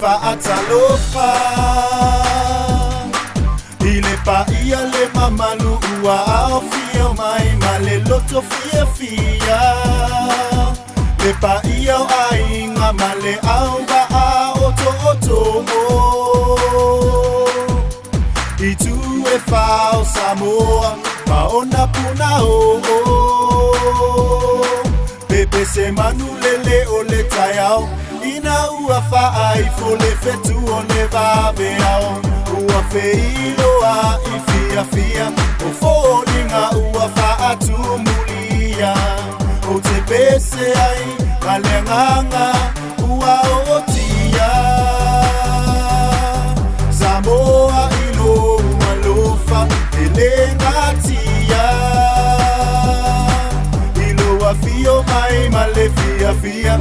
fa atalofa ile pa ia le mamalu ua au fia mai male loto fia fia le pa ia ai nga male au ba a oto I tu e fa samoa ma ona puna Pepe se manulele o le taiao Ina ua fa ai fole fetu o le vaveao Ua feiloa I fia fia O fōringa ua fa atu mulia O te pese ai kalenganga ua otia Samoa ilo ua lofa ele ngatia Fio mai male fia fia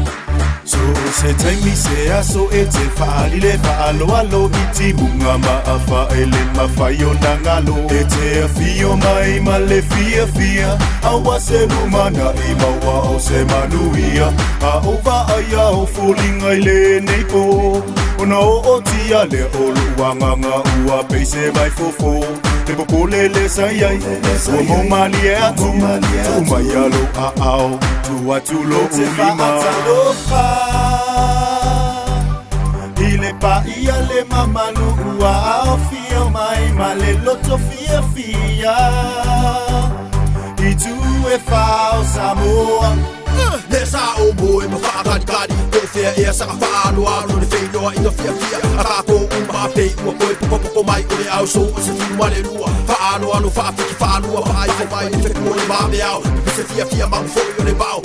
So se taimi se aso e te whaali le whaalo alo iti munga maafa ele mawhaio nangalo E te fio mai male fia fia Awa se lumana I maua o se manuia A ova aya o fulinga I le neipo Ona o tia le o luanganga ua peise vai fofo Te popole le sayai O mo mali e atu Tu maialo a au Tu atu lo ulima atalofa Ile pa ia le mamalu ua au fia mai Male loto fia fia I tu e fao Samoa Nessa o boy ma whaakari kari Te whea ea saka whaanoa No le wheinoa ina fia fia A kako uma pei ua koe pupapoko mai O le au so o se fiu mare lua Whaanoa no whaafiki whaanua Whaai fo mai ni wheku o le mame au Pepe se fia fia mangu fo o le bau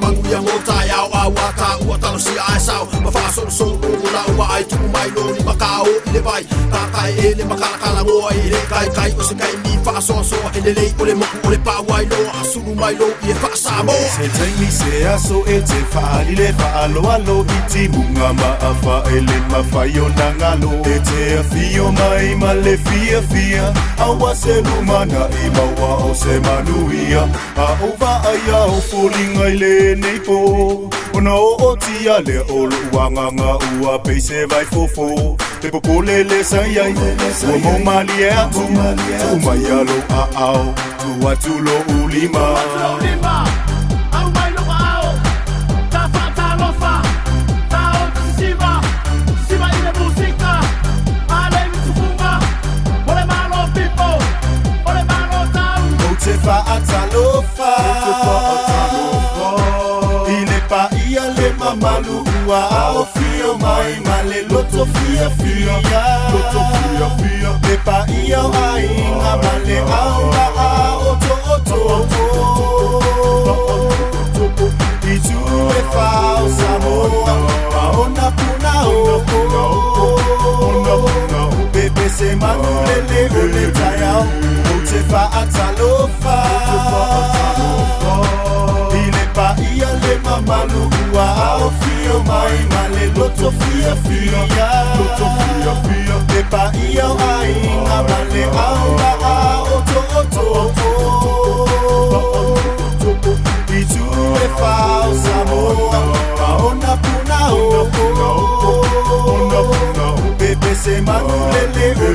Manguia mo tai au A ua ka ua talo si a e sao Ma whaasoro so o muna ua ai tuku mai no ni makao I le vai Kakai e le makalakala ngoa I le kai o se kai mi whaasoa soa E le lei o le moku o le pawai lo A sunu mai lo I e whaasamoa Se taimi se aso e te whaali le whaalo alo iti munga maafa ele mawhaio nangalo E te fio mai male fia fia Awa se lumana I maua o se manuia A ova aya o fulinga I le neipo Ona o tia le o luanganga ua peise vai fofo Te popole le sayai Ua mo mali e atu Tu maialo a au Tu atu lo ulima Te fa atalofa Ile pa ia le mamalu ua au fio mai Male loto fia fia Le pa ia ai nga male au la a oto I tu e fao Samoa Ma ona puna Pepe se manulele o le taiao Te fa atalofa Ile pa ia le mamalu ua au fio mai Male loto fia fia Le pa ia ai nga male au la a oto I tu e fao Samoa Ma ona puna Pepe se manulele o